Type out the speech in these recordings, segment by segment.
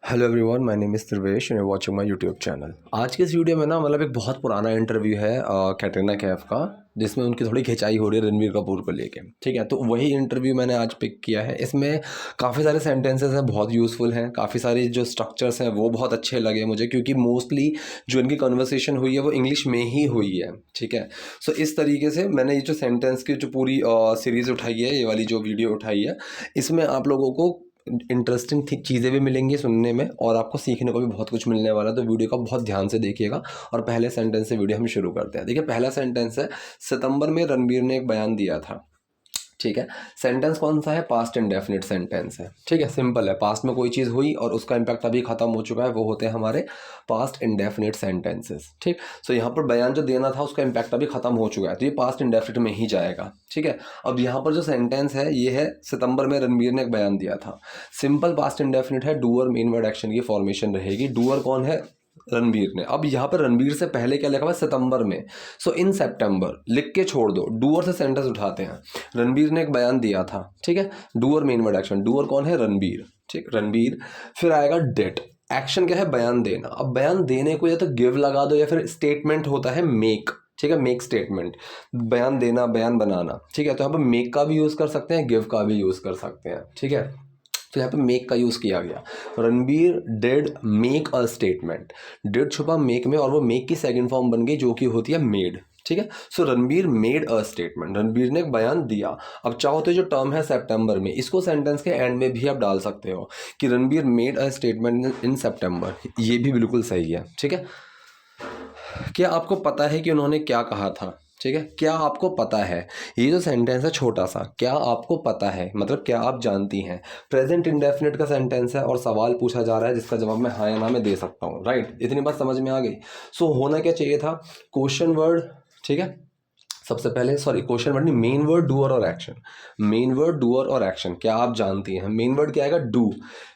Hello everyone, my name is Trivesh and watching my YouTube channel. आज के इस video में ना मतलब एक बहुत पुराना इंटरव्यू है कैटरीना कैफ का, जिसमें उनकी थोड़ी खिंचाई हो रही है रणबीर कपूर को लेके। ठीक है, तो वही इंटरव्यू मैंने आज पिक किया है। इसमें काफ़ी सारे सेंटेंसेस हैं, बहुत यूज़फुल हैं। काफ़ी सारी जो स्ट्रक्चर्स हैं वो बहुत अच्छे लगे मुझे, क्योंकि मोस्टली जो इनकी कन्वर्सेशन हुई है वो इंग्लिश में ही हुई है। ठीक है, सो इस तरीके से मैंने ये जो सेंटेंस की जो पूरी सीरीज़ उठाई है, ये वाली जो वीडियो उठाई है, इसमें आप लोगों को इंटरेस्टिंग चीज़ें भी मिलेंगी सुनने में, और आपको सीखने को भी बहुत कुछ मिलने वाला है। तो वीडियो का बहुत ध्यान से देखिएगा। और पहले सेंटेंस से वीडियो हम शुरू करते हैं। देखिए, पहला सेंटेंस है, सितंबर में रणबीर ने एक बयान दिया था। ठीक है, सेंटेंस कौन सा है? पास्ट इंडेफिनिट सेंटेंस है। ठीक है, सिंपल है। पास्ट में कोई चीज़ हुई और उसका इम्पैक्ट अभी खत्म हो चुका है, वो होते हैं हमारे पास्ट इंडेफिनिट सेंटेंसेस। ठीक, सो यहाँ पर बयान जो देना था उसका इम्पैक्ट अभी खत्म हो चुका है, तो ये पास्ट इंडेफिनिट में ही जाएगा। ठीक है, अब यहाँ पर जो सेंटेंस है ये है, सितंबर में रणबीर ने एक बयान दिया था। सिंपल पास्ट इंडेफिनिट है, डूअर मेन वर्ड एक्शन की फॉर्मेशन रहेगी। डूअर कौन है? रणबीर ने। अब यहाँ पर रणबीर से पहले क्या लिखा हुआ है? सितंबर में। सो इन सितंबर लिख के छोड़ दो, डूअर से सेंटेंस उठाते हैं। रणबीर ने एक बयान दिया था। ठीक है, doer main word action, doer कौन है? रणबीर। ठीक, रणबीर। फिर आएगा डेट, एक्शन क्या है? बयान देना। अब बयान देने को या तो गिव लगा दो या फिर स्टेटमेंट होता है मेक। ठीक है, मेक स्टेटमेंट, बयान देना, बयान बनाना। ठीक है, तो यहाँ पर मेक का भी यूज़ कर सकते हैं, गिव का भी यूज़ कर सकते हैं। ठीक है, तो यहाँ पे मेक का यूज़ किया गया। Ranbir did make a statement. Did छुपा मेक में, और वो मेक की सेकंड फॉर्म बन गई जो कि होती है मेड। ठीक है, so Ranbir made a statement, Ranbir ने एक बयान दिया। अब चाहो तो जो टर्म है सितंबर में, इसको सेंटेंस के एंड में भी आप डाल सकते हो कि Ranbir made a statement in September. ये भी बिल्कुल सही है। ठीक है, क्या आपको पता है कि उन्होंने क्या कहा था? ठीक है, क्या आपको पता है? ये जो सेंटेंस है छोटा सा, क्या आपको पता है मतलब क्या आप जानती हैं। प्रेजेंट इंडेफिनिट का सेंटेंस है और सवाल पूछा जा रहा है जिसका जवाब मैं हाँ या ना में दे सकता हूँ। राइट, इतनी बात समझ में आ गई। सो होना क्या चाहिए था? Question word. ठीक है, सबसे पहले, सॉरी, क्वेश्चन वर्ड नहीं, मेन वर्ड डूअर और एक्शन। मेन वर्ड डूअर और एक्शन, क्या आप जानती हैं। मेन वर्ड क्या आएगा? डू।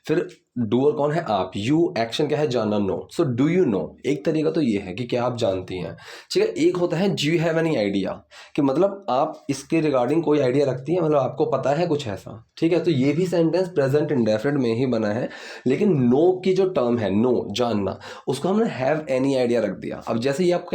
फिर डूअर कौन है? आप। यू, एक्शन क्या है? जानना, know. So do you know, एक तरीका तो ये है कि क्या आप जानती हैं। ठीक है, एक होता है do you have any idea, कि मतलब आप इसके रिगार्डिंग कोई आइडिया रखती हैं, मतलब आपको पता है कुछ ऐसा। ठीक है, तो ये भी सेंटेंस प्रेजेंट इंडेफिनिट में ही बना है, लेकिन नो की जो टर्म है, नो, जानना, उसको हमने हैव एनी आइडिया रख दिया। अब जैसे ही आप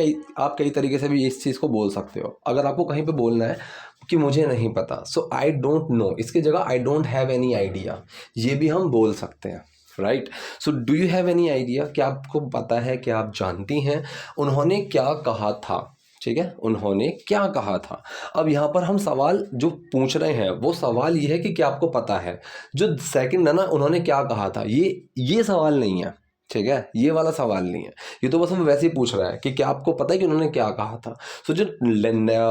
कई तरीके से भी इस चीज़ को बोल सकते हो। अगर आपको कहीं पे बोलना है कि मुझे नहीं पता, सो आई डोंट नो, इसकी जगह I don't have any idea, ये भी हम बोल सकते हैं। Right, so do you have any idea, क्या आपको पता है, क्या आप जानती हैं उन्होंने क्या कहा था। ठीक है, उन्होंने क्या कहा था। अब यहाँ पर हम सवाल जो पूछ रहे हैं वो सवाल ये है कि क्या आपको पता है। जो सेकंड है ना, उन्होंने क्या कहा था, ये सवाल नहीं है। ठीक है, ये वाला सवाल नहीं है, ये तो बस हम वैसे ही पूछ रहा है कि क्या आपको पता है कि उन्होंने क्या कहा था। सो जो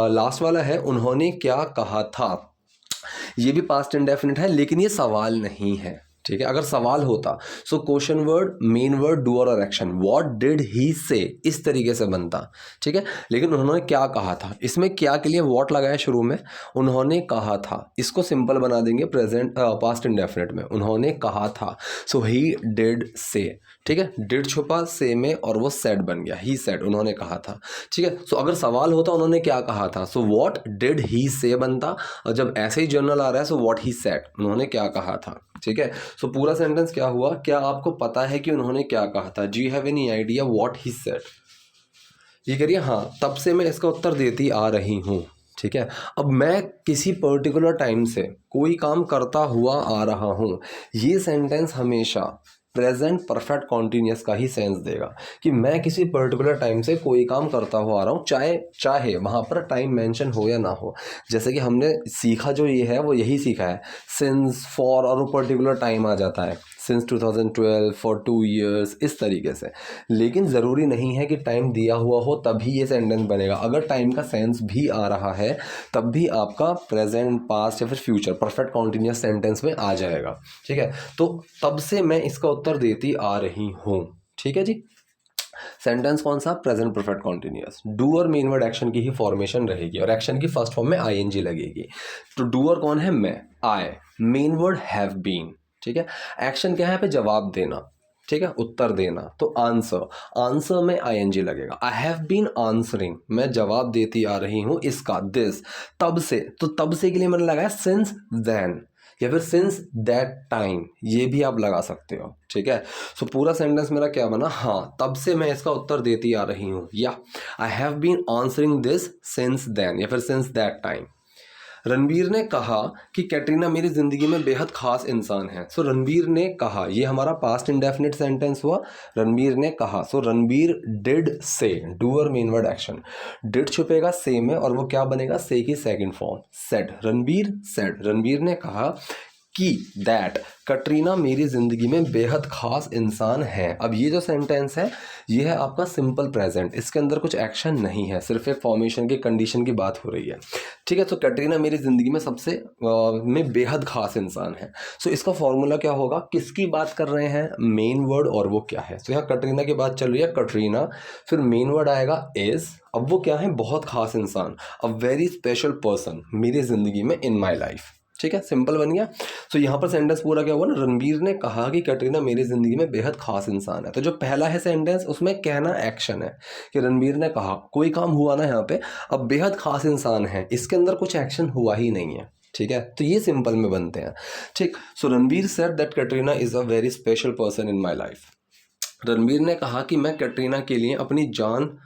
लास्ट वाला है, उन्होंने क्या कहा था, ये भी पास्ट इंडेफिनिट है, लेकिन ये सवाल नहीं है। ठीक है, अगर सवाल होता so question word, main word, doer और एक्शन, व्हाट डिड ही से, इस तरीके से बनता। ठीक है, लेकिन उन्होंने क्या कहा था, इसमें क्या के लिए व्हाट लगाया शुरू में, उन्होंने कहा था, इसको सिंपल बना देंगे प्रेजेंट पास्ट इंडेफिनिट में, उन्होंने कहा था। सो ही डिड से। ठीक है, डिड छुपा से में और वो सेड बन गया, ही सेड, उन्होंने कहा था। ठीक है, सो अगर सवाल होता उन्होंने क्या कहा था, सो व्हाट डिड ही से बनता, और जब ऐसे ही जर्नल आ रहा है सो व्हाट ही सेड, उन्होंने क्या कहा था। ठीक है, सो पूरा सेंटेंस क्या हुआ, क्या आपको पता है कि उन्होंने क्या कहा था, do you have any idea what he said. ये करिए हाँ, तब से मैं इसका उत्तर देती आ रही हूँ। ठीक है, अब मैं किसी पर्टिकुलर टाइम से कोई काम करता हुआ आ रहा हूँ, ये सेंटेंस हमेशा प्रेजेंट परफेक्ट कॉन्टिन्यूस का ही सेंस देगा कि मैं किसी पर्टिकुलर टाइम से कोई काम करता हुआ आ रहा हूँ, चाहे वहाँ पर टाइम मेंशन हो या ना हो। जैसे कि हमने सीखा जो ये है वो यही सीखा है, सिंस, फॉर, और वो पर्टिकुलर टाइम आ जाता है, सिंस 2012, फॉर 2 years, इस तरीके से। लेकिन ज़रूरी नहीं है कि टाइम दिया हुआ हो तभी ये सेंटेंस बनेगा। अगर टाइम का सेंस भी आ रहा है तब भी आपका प्रेजेंट, पास्ट या फिर फ्यूचर परफेक्ट कॉन्टिन्यूस सेंटेंस में आ जाएगा। ठीक है, तो तब से मैं इसका उत्तर देती आ रही हूँ। ठीक है जी, सेंटेंस कौन सा? Present perfect continuous. Doer main word action की ही फॉर्मेशन रहेगी और एक्शन की फर्स्ट फॉर्म में आईएनजी लगेगी। तो डूअर कौन है? मैं, I. Main word have been. ठीक है, एक्शन क्या है? यहाँ पे जवाब देना। ठीक है, उत्तर देना, तो आंसर, आंसर में आईएनजी लगेगा। आई हैव बीन आंसरिंग, मैं जवाब देती आ रही हूँ इसका, दिस, तब से, तो तब से के लिए मैंने लगाया सिंस देन। या फिर सिंस दैट टाइम, ये भी आप लगा सकते हो, ठीक है। सो पूरा सेंटेंस मेरा क्या बना, हाँ तब से मैं इसका उत्तर देती आ रही हूँ, या I have been answering this since then, या फिर सिंस दैट टाइम। रणबीर ने कहा कि कैटरीना मेरी ज़िंदगी में बेहद ख़ास इंसान है। सो रणबीर ने कहा, ये हमारा पास्ट इंडेफिनिट सेंटेंस हुआ। रणबीर ने कहा, so Ranbir did say, doer main word action, did छुपेगा से में और वो क्या बनेगा, से की second form, said. Ranbir said, Ranbir ने कहा कि दैट कटरीना मेरी ज़िंदगी में बेहद ख़ास इंसान है। अब ये जो सेंटेंस है ये है आपका सिंपल प्रेजेंट, इसके अंदर कुछ एक्शन नहीं है, सिर्फ एक फॉर्मेशन की कंडीशन की बात हो रही है, ठीक है। तो कटरीना मेरी ज़िंदगी में सबसे में बेहद ख़ास इंसान है। सो इसका फॉर्मूला क्या होगा, किसकी बात कर रहे हैं, मेन वर्ड, और वो क्या है। तो यहाँ कटरीना की बात चल रही है, कटरीना, फिर मेन वर्ड आएगा इज़, अब वो क्या है, बहुत ख़ास इंसान, अ वेरी स्पेशल पर्सन मेरी ज़िंदगी में, इन माई लाइफ, ठीक है, सिंपल बन गया। तो यहाँ पर सेंटेंस पूरा क्या हुआ ना, रणबीर ने कहा कि कटरीना मेरी ज़िंदगी में बेहद ख़ास इंसान है। तो जो पहला है सेंटेंस, उसमें कहना एक्शन है कि रणबीर ने कहा, कोई काम हुआ ना यहाँ पे, अब बेहद ख़ास इंसान है, इसके अंदर कुछ एक्शन हुआ ही नहीं है, ठीक है। तो ये सिंपल में बनते हैं, ठीक। So Ranbir said that Katrina is a very special person in my life. Ranbir ने कहा कि मैं कटरीना के लिए अपनी जान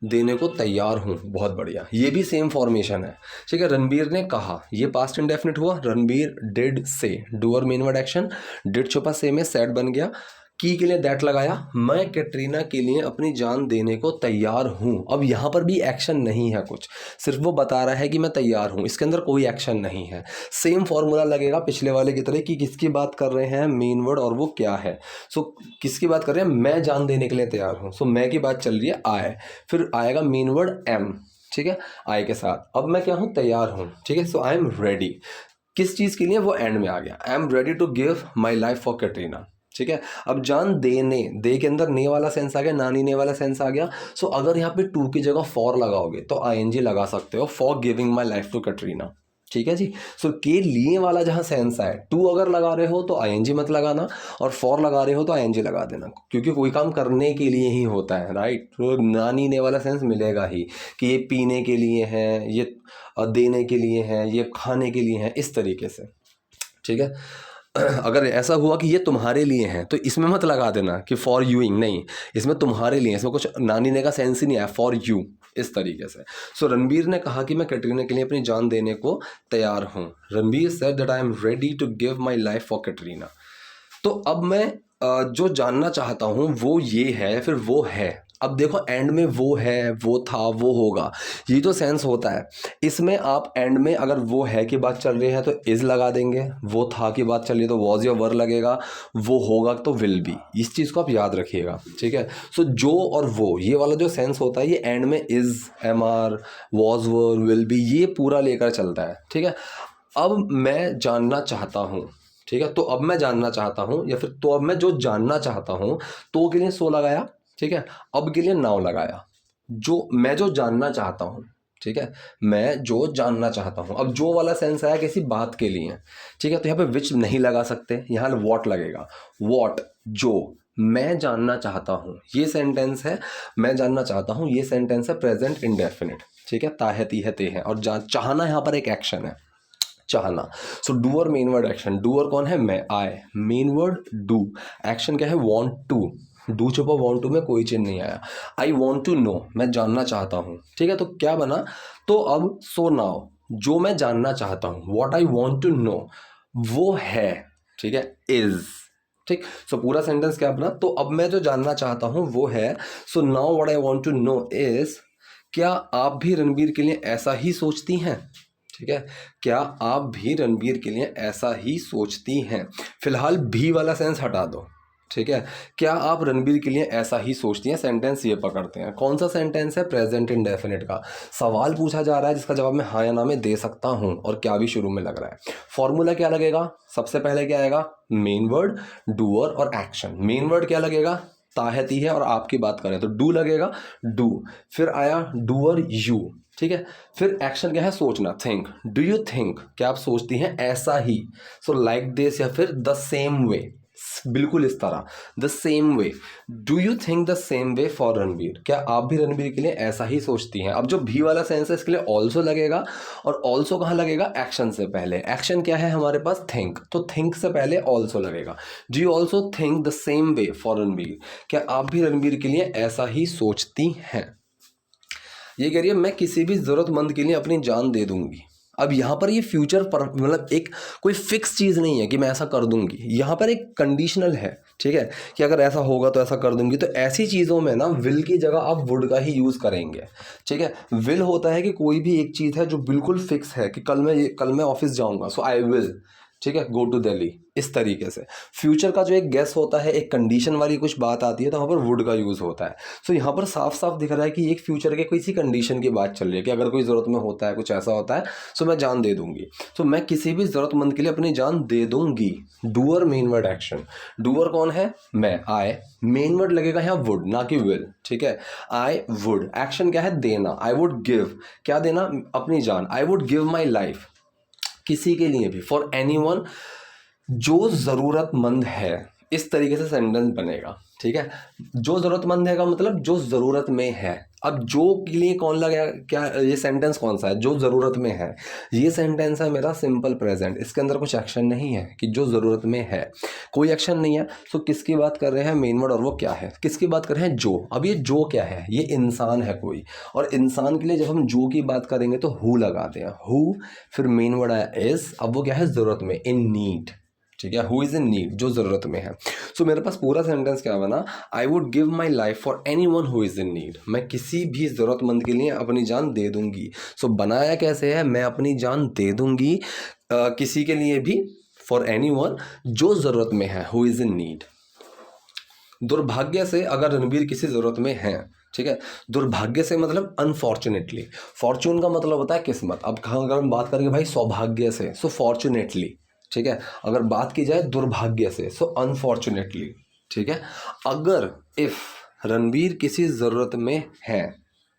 देने को तैयार हूँ, बहुत बढ़िया, ये भी सेम फॉर्मेशन है, ठीक है। रणबीर ने कहा, ये पास्ट इंडेफिनिट हुआ, Ranbir did say, doer main word action, did छुपा से में, सेड बन गया, की के लिए दैट लगाया, मैं कैटरीना के लिए अपनी जान देने को तैयार हूँ। अब यहाँ पर भी एक्शन नहीं है कुछ, सिर्फ वो बता रहा है कि मैं तैयार हूँ, इसके अंदर कोई एक्शन नहीं है। सेम फॉर्मूला लगेगा पिछले वाले की तरह कि किसकी बात कर रहे हैं, मेन वर्ड, और वो क्या है। सो किसकी बात कर रहे हैं, मैं जान देने के लिए तैयार हूँ। सो मैं की बात चल रही है, आई, फिर आएगा मेन वर्ड एम, ठीक है, आई के साथ। अब मैं क्या हूँ, तैयार हूँ, ठीक है। सो आई एम रेडी, किस चीज़ के लिए, वो एंड में आ गया, I am ready to give my life for Katrina, ठीक है। अब जान देने, दे के अंदर ने वाला सेंस आ गया, नानी ने वाला सेंस आ गया। सो अगर यहाँ पे टू की जगह फॉर लगाओगे तो आईएनजी लगा सकते हो, for giving my life to Katrina, ठीक है जी। सो के लिए वाला जहाँ सेंस आए, टू अगर लगा रहे हो तो आईएनजी मत लगाना, और फॉर लगा रहे हो तो आईएनजी लगा देना, क्योंकि कोई काम करने के लिए ही होता है, राइट। तो नानी ने वाला सेंस मिलेगा ही कि ये पीने के लिए है, ये देने के लिए है, ये खाने के लिए है, इस तरीके से, ठीक है। अगर ऐसा हुआ कि ये तुम्हारे लिए हैं तो इसमें मत लगा देना कि फॉर यूइंग, नहीं, इसमें तुम्हारे लिए, इसमें कुछ नानी ने का सेंस ही नहीं आया, फॉर यू, इस तरीके से। सो रणबीर ने कहा कि मैं कैटरीना के लिए अपनी जान देने को तैयार हूँ। Ranbir said that I am ready to give my life for Katrina. तो अब मैं जो जानना चाहता हूँ वो ये है, फिर वो है। अब देखो एंड में वो है, वो था, वो होगा, ये जो सेंस होता है, इसमें आप एंड में अगर वो है की बात चल रही है तो इज़ लगा देंगे, वो था की बात चल रही है तो वॉज या वर लगेगा, वो होगा तो विल बी, इस चीज़ को आप याद रखिएगा, ठीक है। सो जो और वो, ये वाला जो सेंस होता है, ये एंड में is, am are, was, were, will be, ये पूरा लेकर चलता है, ठीक है। अब मैं जानना चाहता हूँ, ठीक है, तो अब मैं जानना चाहता हूँ, या फिर तो अब मैं जो जानना चाहता हूँ, तो के लिए सो लगाया, ठीक है, अब के लिए नाउ लगाया, जो मैं जो जानना चाहता हूँ, ठीक है, मैं जो जानना चाहता हूँ। अब जो वाला सेंस आया किसी बात के लिए, ठीक है, तो यहाँ पे विच नहीं लगा सकते, यहाँ वॉट लगेगा, वॉट, जो मैं जानना चाहता हूँ, ये सेंटेंस है, मैं जानना चाहता हूँ, ये सेंटेंस है प्रेजेंट इंडेफिनिट, ठीक है, ताहे ती है ते है, और चाहना यहाँ पर एक एक्शन है, चाहना। So doer main word action, doer कौन है, मैं, I, main word do, action क्या है, वांट टू, डू छुपा वांट टू में कोई चेंज नहीं आया, आई वांट टू नो, मैं जानना चाहता हूँ, ठीक है। तो क्या बना, तो अब सो नाउ, जो मैं जानना चाहता हूँ, what I want to know, वो है, ठीक है, इज, ठीक। सो पूरा सेंटेंस क्या बना, तो अब मैं जो जानना चाहता हूँ वो है, so now what I want to know is, क्या आप भी रणबीर के लिए ऐसा ही सोचती हैं, ठीक है, क्या आप भी रणबीर के लिए ऐसा ही सोचती हैं। फिलहाल भी वाला सेंस हटा दो, ठीक है, क्या आप रणबीर के लिए ऐसा ही सोचती हैं, सेंटेंस ये पकड़ते हैं। कौन सा सेंटेंस है, प्रेजेंट इंडेफिनिट का, सवाल पूछा जा रहा है जिसका जवाब मैं हाँ या ना में दे सकता हूँ, और क्या भी शुरू में लग रहा है। फॉर्मूला क्या लगेगा, सबसे पहले क्या आएगा, मेन वर्ड, डूअर और एक्शन। मेन वर्ड क्या लगेगा, ताहती है, और आपकी बात करें तो डू लगेगा, डू, फिर आया डूअर यू, ठीक है, फिर एक्शन क्या है, सोचना, थिंक, डू यू थिंक, क्या आप सोचती हैं ऐसा ही, सो लाइक दिस, या फिर द सेम वे, बिल्कुल इस तरह, the same way, do you think the same way for Ranbir, क्या आप भी रणबीर के लिए ऐसा ही सोचती हैं? अब जो भी वाला सेंस है इसके लिए ऑल्सो लगेगा, और ऑल्सो कहाँ लगेगा? एक्शन से पहले। एक्शन क्या है हमारे पास? थिंक, तो थिंक से पहले ऑल्सो लगेगा। Do you also think the same way for Ranbir, क्या आप भी रणबीर के लिए ऐसा ही सोचती हैं? ये कह रही है मैं किसी भी ज़रूरतमंद के लिए अपनी जान दे दूंगी। अब यहाँ पर ये फ्यूचर पर मतलब एक कोई फिक्स चीज़ नहीं है कि मैं ऐसा कर दूंगी, यहाँ पर एक कंडीशनल है, ठीक है, कि अगर ऐसा होगा तो ऐसा कर दूंगी। तो ऐसी चीज़ों में ना विल की जगह आप वुड का ही यूज़ करेंगे, ठीक है। विल होता है कि कोई भी एक चीज़ है जो बिल्कुल फिक्स है कि कल मैं ऑफिस जाऊँगा, सो आई विल, ठीक है, गो टू दिल्ली, इस तरीके से। फ्यूचर का जो एक गेस होता है, एक कंडीशन वाली कुछ बात आती है तो वहाँ पर वुड का यूज़ होता है। सो यहाँ पर साफ साफ दिख रहा है कि एक फ्यूचर के किसी कंडीशन की बात चल रही है कि अगर कोई ज़रूरत में होता है, कुछ ऐसा होता है, सो मैं जान दे दूंगी। सो मैं किसी भी ज़रूरतमंद के लिए अपनी जान दे दूंगी। Doer main word action, doer कौन है? मैं, आई, मेन वर्ड लगेगा यहाँ वुड, ना कि विल, ठीक है। आई वुड, एक्शन क्या है? देना, आई वुड गिव, क्या देना? अपनी जान, I would give my life, किसी के लिए भी, फॉर एनीवन, जो ज़रूरतमंद है, इस तरीके से सेंटेंस बनेगा, ठीक है। जो ज़रूरतमंद है का मतलब जो ज़रूरत में है। अब जो के लिए कौन लगा, क्या ये सेंटेंस कौन सा है? जो ज़रूरत में है। ये सेंटेंस है मेरा सिंपल प्रेजेंट, इसके अंदर कुछ एक्शन नहीं है कि जो ज़रूरत में है, कोई एक्शन नहीं है। सो किसकी बात कर रहे हैं? मेन वर्ड, और वो क्या है? किसकी बात कर रहे हैं? जो। अब ये जो क्या है? ये इंसान है कोई, और इंसान के लिए जब हम जो की बात करेंगे तो हु लगाते हैं, हु, फिर मेन वर्ड आया इज, अब वो क्या है? ज़रूरत में, इन नीड, ठीक है। हु इज़ इन नीड, जो ज़रूरत में है। सो मेरे पास पूरा सेंटेंस क्या बना? I would give my life for any one who is in need, मैं किसी भी ज़रूरतमंद के लिए अपनी जान दे दूंगी। सो बनाया कैसे है? मैं अपनी जान दे दूंगी किसी के लिए भी, फॉर एनी वन, जो ज़रूरत में है, हु इज़ इन नीड। दुर्भाग्य से अगर रणबीर किसी ज़रूरत में है, ठीक है। दुर्भाग्य से मतलब अनफॉर्चुनेटली, फॉर्चून का मतलब होता है किस्मत। अब अगर हम बात करेंगे भाई सौभाग्य से, सो फॉर्चुनेटली, ठीक है। अगर बात की जाए दुर्भाग्य से, सो अनफॉर्चुनेटली, ठीक है। अगर इफ रणबीर किसी ज़रूरत में है,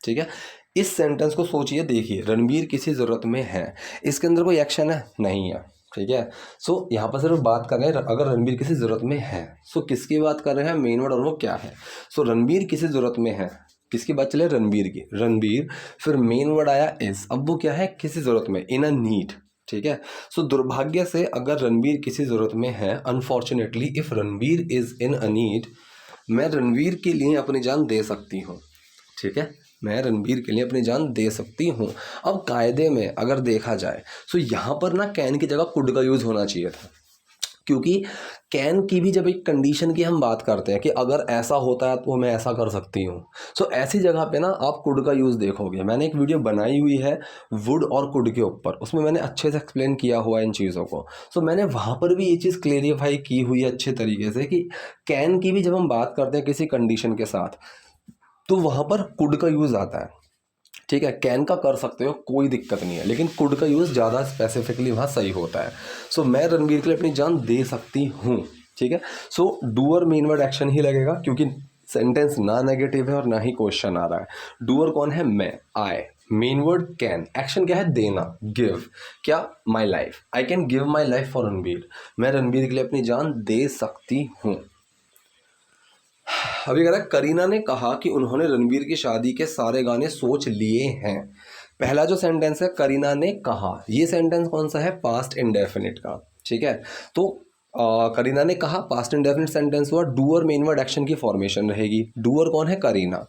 ठीक है, इस सेंटेंस को सोचिए, देखिए, रणबीर किसी ज़रूरत में है, इसके अंदर कोई एक्शन है? नहीं है, ठीक है। सो यहाँ पर सिर्फ बात कर रहे हैं अगर रणबीर किसी ज़रूरत में है। सो किसकी बात कर रहे हैं? मेन वर्ड, और वो क्या है? सो रणबीर किसी ज़रूरत में है, किसकी बात चले? रणबीर की, रणबीर, फिर मेन वर्ड आया इज, अब वो क्या है? किसी ज़रूरत में, इन अ नीड, ठीक है। सो दुर्भाग्य से अगर रणबीर किसी ज़रूरत में है, unfortunately if Ranbir is in a need, मैं रणबीर के लिए अपनी जान दे सकती हूँ, ठीक है। मैं रणबीर के लिए अपनी जान दे सकती हूँ। अब कायदे में अगर देखा जाए, सो यहाँ पर ना कैन की जगह कुड का यूज़ होना चाहिए था, क्योंकि कैन की भी जब एक कंडीशन की हम बात करते हैं कि अगर ऐसा होता है तो मैं ऐसा कर सकती हूँ, सो ऐसी जगह पे ना आप कुड का यूज़ देखोगे। मैंने एक वीडियो बनाई हुई है वुड और कुड के ऊपर, उसमें मैंने अच्छे से एक्सप्लेन किया हुआ है इन चीज़ों को। सो मैंने वहाँ पर भी ये चीज़ क्लेरिफाई की हुई है अच्छे तरीके से कि कैन की भी जब हम बात करते हैं किसी कंडीशन के साथ, तो वहाँ पर कुड का यूज़ आता है, ठीक है। कैन का कर सकते हो, कोई दिक्कत नहीं है, लेकिन कुड का यूज़ ज़्यादा स्पेसिफिकली वहाँ सही होता है। सो मैं रणबीर के लिए अपनी जान दे सकती हूँ, ठीक है। सो डूअर मेन वर्ड एक्शन ही लगेगा, क्योंकि सेंटेंस ना नेगेटिव है और ना ही क्वेश्चन आ रहा है। डूअर कौन है? मैं, I, main word can, action क्या है? देना, गिव, क्या? My life, I can give my life for Ranbir, मैं रणबीर के लिए अपनी जान दे सकती हूँ। अभी कह रहा है करीना ने कहा कि उन्होंने रणबीर की शादी के सारे गाने सोच लिए हैं। पहला जो सेंटेंस है करीना ने कहा, ये सेंटेंस कौन सा है? पास्ट इंडेफिनिट का, ठीक है। तो करीना ने कहा पास्ट इंडेफिनिट सेंटेंस हुआ, डूअर मेन वर्ड एक्शन की फॉर्मेशन रहेगी। डूअर कौन है? करीना,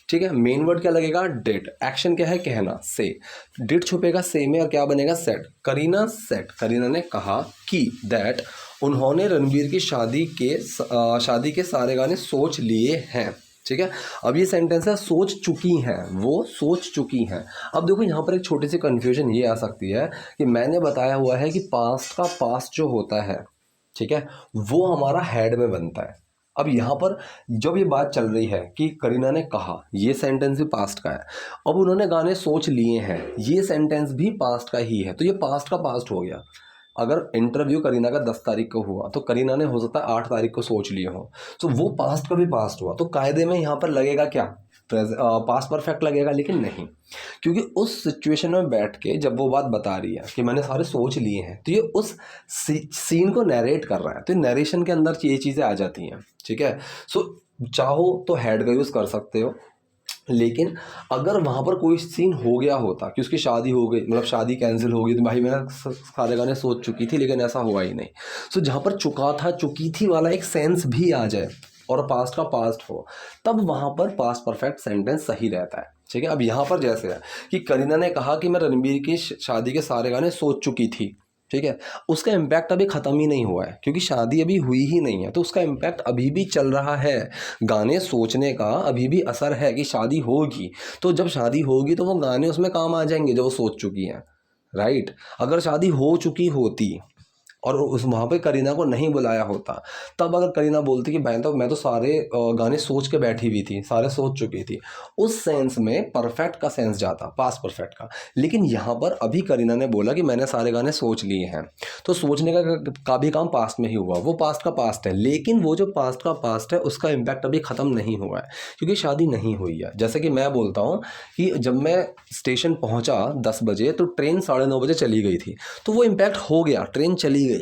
ठीक है। मेन वर्ड क्या लगेगा? डिड, एक्शन क्या है? कहना, से, डिड छुपेगा से में और क्या बनेगा? सेड। करीना सेड, करीना ने कहा कि दैट, उन्होंने रणबीर की शादी के सारे गाने सोच लिए हैं, ठीक है। अब ये सेंटेंस है सोच चुकी हैं, वो सोच चुकी हैं। अब देखो यहाँ पर एक छोटी सी कन्फ्यूजन ये आ सकती है कि मैंने बताया हुआ है कि पास्ट का पास्ट जो होता है, ठीक है, वो हमारा हेड में बनता है। अब यहाँ पर जब ये बात चल रही है कि करीना ने कहा, ये सेंटेंस भी पास्ट का है। अब उन्होंने गाने सोच लिए हैं, ये सेंटेंस भी पास्ट का ही है, तो ये पास्ट का पास्ट हो गया। अगर इंटरव्यू करीना का 10 तारीख को हुआ तो करीना ने हो सकता है 8 तारीख को सोच लिए हो, तो वो पास्ट का भी पास्ट हुआ। तो कायदे में यहाँ पर लगेगा क्या? पास्ट परफेक्ट लगेगा, लेकिन नहीं, क्योंकि उस सिचुएशन में बैठ के जब वो बात बता रही है कि मैंने सारे सोच लिए हैं, तो ये उस सीन को नरेट कर रहा है, तो नरेशन के अंदर ये चीज़ें आ जाती हैं। ठीक है, सो चाहो तो हैड का यूज़ कर सकते हो, लेकिन अगर वहाँ पर कोई सीन हो गया होता कि उसकी शादी हो गई, मतलब शादी कैंसिल हो गई, तो भाई मैंने सारे गाने सोच चुकी थी, लेकिन ऐसा हुआ ही नहीं। सो जहाँ पर चुका था चुकी थी वाला एक सेंस भी आ जाए और पास्ट का पास्ट हो, तब वहाँ पर पास्ट परफेक्ट सेंटेंस सही रहता है। ठीक है, अब यहाँ पर जैसे है कि करीना ने कहा कि मैं रणबीर की शादी के सारे गाने सोच चुकी थी। ठीक है, उसका इम्पैक्ट अभी ख़त्म ही नहीं हुआ है, क्योंकि शादी अभी हुई ही नहीं है, तो उसका इम्पैक्ट अभी भी चल रहा है। गाने सोचने का अभी भी असर है कि शादी होगी, तो जब शादी होगी तो वो गाने उसमें काम आ जाएंगे जो वो सोच चुकी हैं। राइट, अगर शादी हो चुकी होती और उस वहाँ पे करीना को नहीं बुलाया होता, तब अगर करीना बोलती कि मैं तो सारे गाने सोच के बैठी हुई थी, सारे सोच चुकी थी, उस सेंस में परफेक्ट का सेंस जाता, पास्ट परफेक्ट का। लेकिन यहाँ पर अभी करीना ने बोला कि मैंने सारे गाने सोच लिए हैं, तो सोचने का भी काम पास्ट में ही हुआ, वो पास्ट का पास्ट है, लेकिन वो जो पास्ट का पास्ट है उसका इम्पैक्ट अभी ख़त्म नहीं हुआ है, क्योंकि शादी नहीं हुई है। जैसे कि मैं बोलता हूँ कि जब मैं स्टेशन पहुँचा 10 बजे, तो ट्रेन 9:30 बजे चली गई थी, तो वो इम्पैक्ट हो गया, ट्रेन चली गई,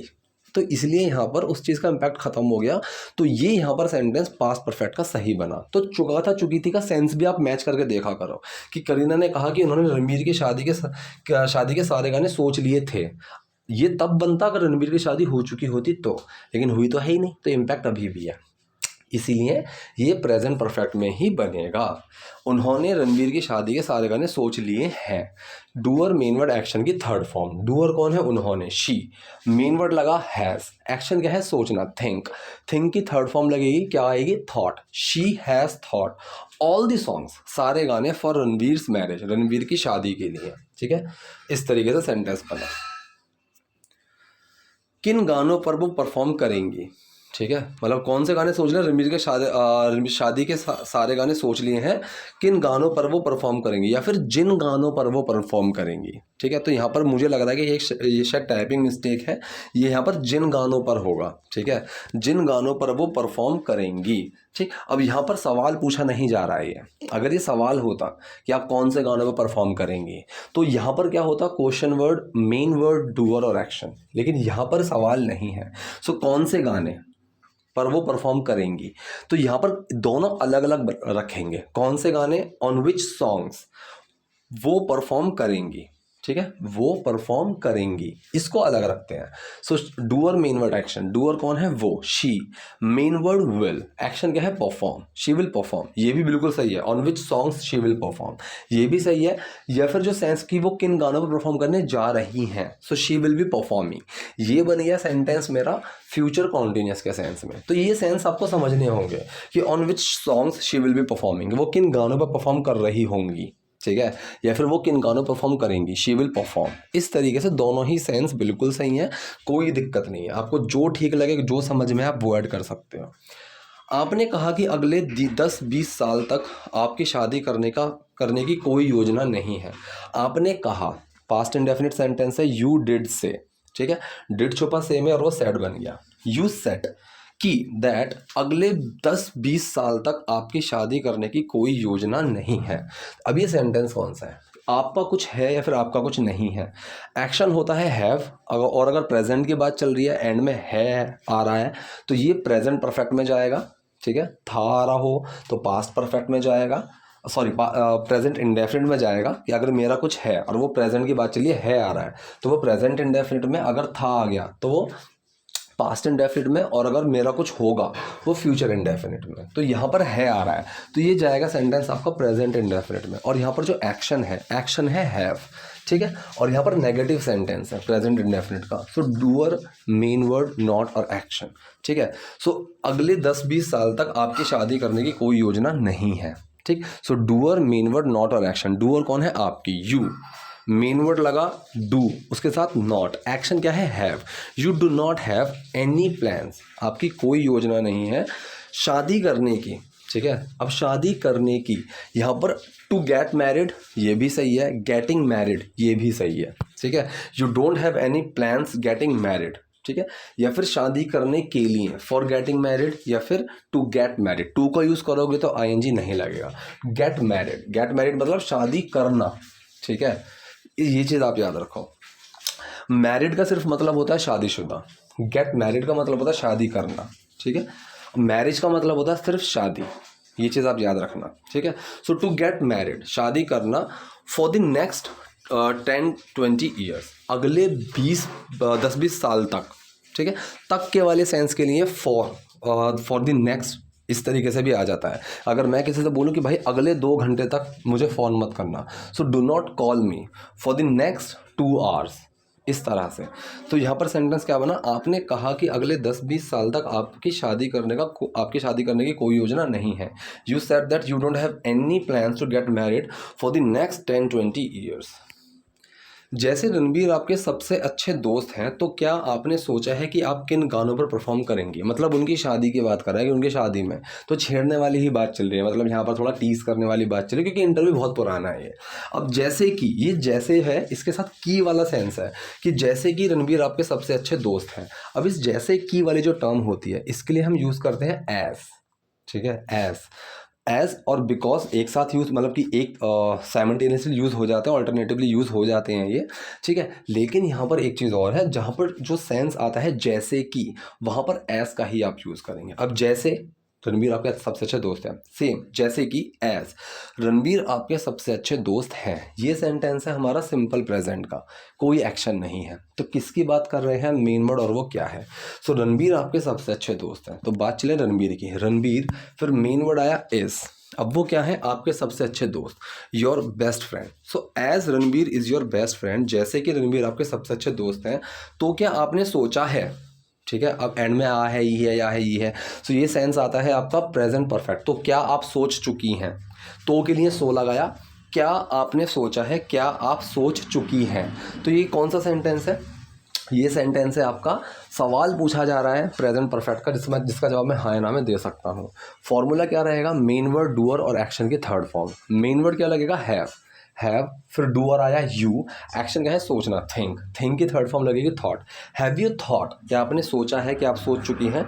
तो इसलिए यहाँ पर उस चीज़ का इम्पैक्ट खत्म हो गया। तो ये यहाँ पर सेंटेंस पास्ट परफेक्ट का सही बना। तो चुका था चुकी थी का सेंस भी आप मैच करके देखा करो कि करीना ने कहा कि उन्होंने रणबीर की शादी के सारे गाने सोच लिए थे, ये तब बनता अगर रणबीर की शादी हो चुकी होती तो, लेकिन हुई तो है ही नहीं, तो इम्पैक्ट अभी भी है, इसीलिए ये प्रेजेंट परफेक्ट में ही बनेगा। उन्होंने रणबीर की शादी के सारे गाने सोच लिए हैं। डूअर मेन वर्ड एक्शन की थर्ड फॉर्म। डूअर कौन है? उन्होंने, शी। मेन वर्ड लगा हैज़, एक्शन क्या है? सोचना, थिंक। थिंक की थर्ड फॉर्म लगेगी, क्या आएगी? Thought. She has thought all the songs, सारे गाने फॉर रणबीर्स मैरिज, रणबीर की शादी के लिए। ठीक है, इस तरीके से सेंटेंस बना। किन गानों पर वो परफॉर्म करेंगी? ठीक है, मतलब कौन से गाने सोच रहे हैं? रणबीर के शादी के सारे गाने सोच लिए हैं, किन गानों पर वो परफॉर्म करेंगी या फिर जिन गानों पर वो परफॉर्म करेंगी। ठीक है, तो यहाँ पर मुझे लग रहा है कि ये शायद टाइपिंग मिस्टेक है, ये यहाँ पर जिन गानों पर होगा। ठीक है, जिन गानों पर वो परफॉर्म करेंगी। ठीक, अब यहाँ पर सवाल पूछा नहीं जा रहा है ये। अगर ये सवाल होता कि आप कौन से गानों पर परफॉर्म करेंगी, तो यहाँ पर क्या होता? Question word, main word, doer और एक्शन। लेकिन यहाँ पर सवाल नहीं है, सो कौन से गाने पर वो परफॉर्म करेंगी, तो यहाँ पर दोनों अलग अलग रखेंगे। कौन से गाने? ऑन विच सॉन्ग्स वो परफॉर्म करेंगी। ठीक है, वो परफॉर्म करेंगी, इसको अलग रखते हैं। So doer main word action, doer कौन है? वो, she. Main word will, action क्या है? परफॉर्म, शी विल परफॉर्म, ये भी बिल्कुल सही है। On which songs she will perform, ये भी सही है। या फिर जो सेंस की वो किन गानों पर परफॉर्म करने जा रही हैं, so she will be performing, ये बन गया सेंटेंस मेरा फ्यूचर कॉन्टिन्यूस के सेंस में। तो ये सेंस आपको समझने होंगे कि on which songs she will be performing, वो किन गानों पर परफॉर्म कर रही होंगी। ठीक है, या फिर वो किन गानों परफॉर्म करेंगी, शी विल परफॉर्म। इस तरीके से दोनों ही सेंस बिल्कुल सही है, कोई दिक्कत नहीं है। आपको जो ठीक लगे, जो समझ में आप वो ऐड कर सकते हो। आपने कहा कि अगले 10-20 साल तक आपकी शादी करने की कोई योजना नहीं है। आपने कहा, पास्ट इंडेफिनिट सेंटेंस है, यू डिड से। ठीक है, डिड छुपा से में और वो सेड बन गया। यू सेड कि दैट अगले 10-20 साल तक आपकी शादी करने की कोई योजना नहीं है। अब ये सेंटेंस कौन सा है? आपका कुछ है या फिर आपका कुछ नहीं है। एक्शन होता है हैव, और अगर प्रेजेंट की बात चल रही है, एंड में है आ रहा है, तो ये प्रेजेंट परफेक्ट में जाएगा। ठीक है, था आ रहा हो तो पास्ट परफेक्ट में जाएगा, सॉरी प्रेजेंट इंडेफिनिट में जाएगा। कि अगर मेरा कुछ है और वो प्रेजेंट की बात चलिए है आ रहा है, तो वो प्रेजेंट इंडेफिनिट में। अगर था आ गया तो वो पास्ट इंडेफिनिट में, और अगर मेरा कुछ होगा वो फ्यूचर इंडेफिनिट में। तो यहाँ पर है आ रहा है, तो ये जाएगा सेंटेंस आपका प्रेजेंट इंडेफिनिट में। और यहाँ पर जो एक्शन है हैव। ठीक है, और यहाँ पर नेगेटिव सेंटेंस है प्रेजेंट इंडेफिनिट का। सो डूअर, मेन वर्ड, नॉट और एक्शन। ठीक है, सो अगले 10-20 साल तक आपकी शादी करने की कोई योजना नहीं है। ठीक, सो डूअर, मेन वर्ड, नॉट और एक्शन। डूअर कौन है? आपकी, यू। मेन वर्ड लगा डू, उसके साथ नॉट। एक्शन क्या है? Have. You do not have any plans, आपकी कोई योजना नहीं है शादी करने की। ठीक है, अब शादी करने की, यहाँ पर टू गेट मैरिड ये भी सही है, गेटिंग मैरिड ये भी सही है। ठीक है, you don't have any plans getting married, ठीक है, या फिर शादी करने के लिए, फॉर गेटिंग मैरिड या फिर टू गेट मैरिड, टू का यूज़ करोगे तो आईएनजी नहीं लगेगा। गेट मैरिड मतलब शादी करना, ठीक है, ये चीज़ आप याद रखो। मैरिड का सिर्फ मतलब होता है शादीशुदा, गेट मैरिड का मतलब होता है शादी करना, ठीक है। मैरिज का मतलब होता है सिर्फ शादी, ये चीज़ आप याद रखना, ठीक है। सो टू गेट मैरिड, शादी करना, फॉर द नेक्स्ट 10-20 ईयर्स, अगले 10-20 साल तक, ठीक है। तक के वाले सेंस के लिए फॉर द नेक्स्ट इस तरीके से भी आ जाता है। अगर मैं किसी से बोलूं कि भाई अगले 2 घंटे तक मुझे फ़ोन मत करना, so do not call me for the next 2 hours, इस तरह से। तो यहाँ पर सेंटेंस क्या बना, आपने कहा कि अगले 10-20 साल तक आपकी शादी करने की कोई योजना नहीं है। You said that you don't have any plans to get married for the next 10-20 years. जैसे रणबीर आपके सबसे अच्छे दोस्त हैं, तो क्या आपने सोचा है कि आप किन गानों पर परफॉर्म करेंगे? मतलब उनकी शादी की बात कर रहा है कि उनकी शादी में तो छेड़ने वाली ही बात चल रही है, मतलब यहाँ पर थोड़ा टीज करने वाली बात चल रही है, क्योंकि इंटरव्यू बहुत पुराना है ये। अब जैसे कि ये जैसे है, इसके साथ की वाला सेंस है कि जैसे कि रणबीर आपके सबसे अच्छे दोस्त हैं। अब इस जैसे की वाली जो टर्म होती है, इसके लिए हम यूज़ करते हैं एज, ठीक है, एज और बिकॉज एक साथ यूज़, मतलब कि एक साइमल्टेनियसली यूज़ हो जाते हैं, ऑल्टरनेटिवली यूज़ हो जाते हैं ये, ठीक है। लेकिन यहाँ पर एक चीज़ और है, जहाँ पर जो सेंस आता है जैसे कि, वहाँ पर एज का ही आप यूज़ करेंगे। अब जैसे रणबीर आपके सबसे अच्छे दोस्त हैं, सेम जैसे कि एज रणबीर आपके सबसे अच्छे दोस्त हैं, ये सेंटेंस है हमारा सिंपल प्रेजेंट का, कोई एक्शन नहीं है। तो किसकी बात कर रहे हैं, मेन वर्ड, और वो क्या है? सो रणबीर आपके सबसे अच्छे दोस्त हैं, तो बात चले रणबीर की, रणबीर, फिर मेन वर्ड आया इज, अब वो क्या है, आपके सबसे अच्छे दोस्त, your best friend. So as Ranbir is your best friend, जैसे कि रणबीर आपके सबसे अच्छे दोस्त हैं, तो क्या आपने सोचा है, ठीक है। अब एंड में आ है, ई है, या है, ई है, सो ये सेंस आता है आपका प्रेजेंट परफेक्ट। तो क्या आप सोच चुकी हैं, तो के लिए सो लगाया, क्या आपने सोचा है, क्या आप सोच चुकी हैं। तो ये कौन सा सेंटेंस है, ये सेंटेंस है आपका, सवाल पूछा जा रहा है प्रेजेंट परफेक्ट का, जिसका जवाब मैं हाँ या ना में दे सकता हूँ। फॉर्मूला क्या रहेगा, मेन वर्ड, डूअर और एक्शन की थर्ड फॉर्म। मेन वर्ड क्या लगेगा, हैव, फिर डूअर आया यू, एक्शन क्या है, सोचना, थिंक की थर्ड फॉर्म लगेगी थॉट। हैव यू थॉट, क्या आपने सोचा है, क्या आप सोच चुकी हैं,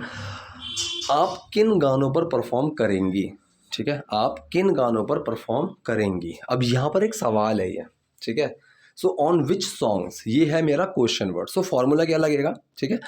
आप किन गानों पर परफॉर्म करेंगी, ठीक है, आप किन गानों पर परफॉर्म करेंगी। अब यहाँ पर एक सवाल है ये, ठीक है। सो ऑन विच सॉन्ग्स, ये है मेरा क्वेश्चन वर्ड। सो फॉर्मूला क्या लगेगा, ठीक है,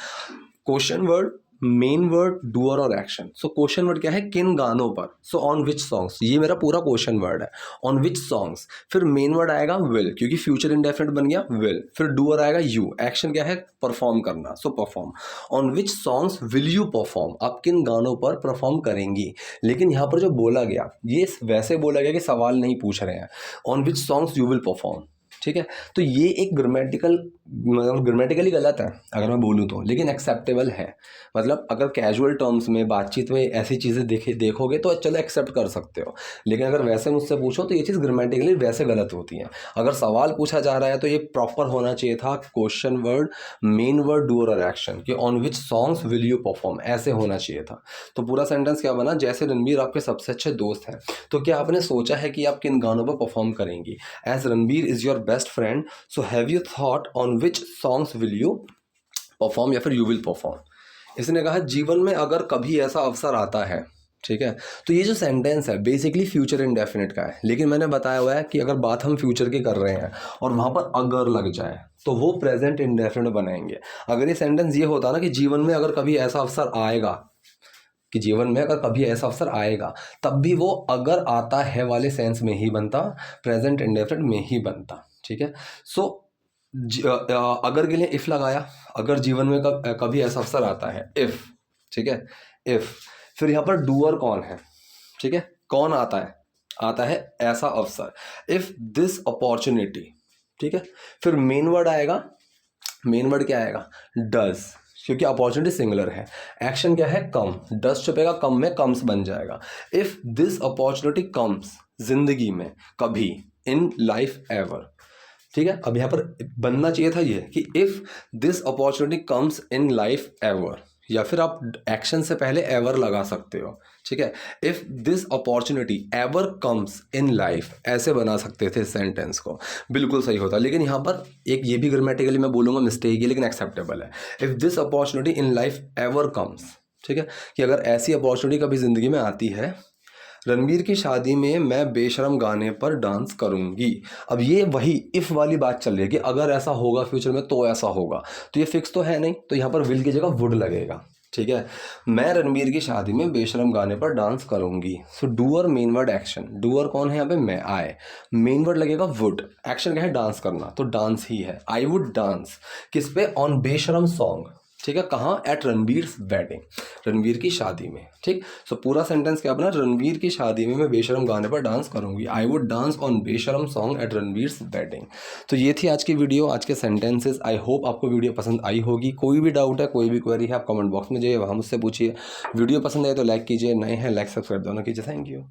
question word, main word, doer और एक्शन। सो क्वेश्चन वर्ड क्या है, किन गानों पर, सो ऑन विच सॉन्ग्स, ये मेरा पूरा क्वेश्चन वर्ड है, ऑन विच सॉन्ग्स। फिर मेन वर्ड आएगा विल, क्योंकि फ्यूचर इंडेफिनिट बन गया विल, फिर डूअर आएगा यू, एक्शन क्या है, परफॉर्म करना, so perform. On which songs will you perform, आप किन गानों पर परफॉर्म करेंगी। लेकिन यहाँ पर जो बोला गया, ये वैसे बोला गया कि सवाल नहीं पूछ रहे हैं, on which songs you will perform, ठीक है। तो ये एक ग्रामेटिकली गलत है अगर मैं बोलूँ तो, लेकिन एक्सेप्टेबल है। मतलब अगर कैजुअल टर्म्स में, बातचीत में ऐसी चीज़ें देखोगे तो चलो एक्सेप्ट कर सकते हो, लेकिन अगर वैसे मुझसे पूछो तो ये चीज़ ग्रामेटिकली वैसे गलत होती है। अगर सवाल पूछा जा रहा है तो ये प्रॉपर होना चाहिए था, question word, main word, doer और एक्शन, कि on which songs will you perform, ऐसे होना चाहिए था। तो पूरा सेंटेंस क्या बना, जैसे रणबीर आपके सबसे अच्छे दोस्त हैं, तो क्या आपने सोचा है कि आप किन गानों पर परफॉर्म करेंगी। As Ranbir is your best friend, so have you thought on which songs will you perform, या फिर यू विल परफॉर्म। इसने कहा जीवन में अगर कभी ऐसा अवसर आता है, ठीक है। तो ये जो सेंटेंस है बेसिकली फ्यूचर इंडेफिनिट का है, लेकिन मैंने बताया हुआ है कि अगर बात हम फ्यूचर की कर रहे हैं और वहाँ पर अगर लग जाए तो वो प्रेजेंट इंडेफिनिट बनाएंगे। अगर ये सेंटेंस ये होता ना कि जीवन में अगर कभी ऐसा अवसर आएगा, कि जीवन में अगर कभी ऐसा अवसर आएगा, तब भी वो अगर आता है वाले सेंस में ही बनता, प्रेजेंट इंडेफिनिट में ही बनता, ठीक है। सो अगर के लिए इफ लगाया, अगर जीवन में कभी ऐसा अवसर आता है, इफ, ठीक है, इफ। फिर यहाँ पर डूअर कौन है, ठीक है, कौन आता है ऐसा अवसर, इफ दिस अपॉर्चुनिटी, ठीक है। फिर मेन वर्ड आएगा, मेन वर्ड क्या आएगा, डज, क्योंकि अपॉर्चुनिटी सिंगुलर है। एक्शन क्या है, कम, डज छुपेगा, कम में कम्स बन जाएगा। इफ दिस अपॉर्चुनिटी कम्स, जिंदगी में कभी, इन लाइफ एवर, ठीक है। अब यहाँ पर बनना चाहिए था ये कि if this opportunity comes in life ever, या फिर आप एक्शन से पहले एवर लगा सकते हो, ठीक है। If this opportunity ever comes in life, ऐसे बना सकते थे सेंटेंस को, बिल्कुल सही होता। लेकिन यहाँ पर एक ये भी ग्रामेटिकली मैं बोलूँगा मिस्टेक है, लेकिन एक्सेप्टेबल है। If this opportunity in life ever comes, ठीक है, कि अगर ऐसी अपॉर्चुनिटी कभी ज़िंदगी में आती है, रणवीर की शादी में मैं बेशरम गाने पर डांस करूंगी। अब ये वही इफ़ वाली बात चल रही है कि अगर ऐसा होगा फ्यूचर में तो ऐसा होगा, तो ये फिक्स तो है नहीं, तो यहाँ पर विल की जगह वुड लगेगा, ठीक है। मैं रणवीर की शादी में बेशरम गाने पर डांस करूंगी। So doer main word action, doer कौन है यहाँ पे, मैं, आए, मेन वर्ड लगेगा वुड, एक्शन क्या है, डांस करना, तो डांस ही है। आई वुड डांस किस पे, ऑन बेशरम सॉन्ग, ठीक है, कहाँ, एट रणवीर्स वेडिंग, रणवीर की शादी में, ठीक। सो पूरा सेंटेंस क्या बना, रणवीर की शादी में मैं बेशरम गाने पर डांस करूंगी, आई वुड डांस ऑन बेशरम सॉन्ग एट रणवीर्स वेडिंग। तो ये थी आज की वीडियो, आज के सेंटेंसेस। आई होप आपको वीडियो पसंद आई होगी। कोई भी डाउट है, कोई भी क्वेरी है, आप कमेंट बॉक्स में जाइए, वहाँ मुझसे पूछिए। वीडियो पसंद आए तो लाइक कीजिए, नए हैं लाइक सब्सक्राइब दोनों कीजिए। Thank you.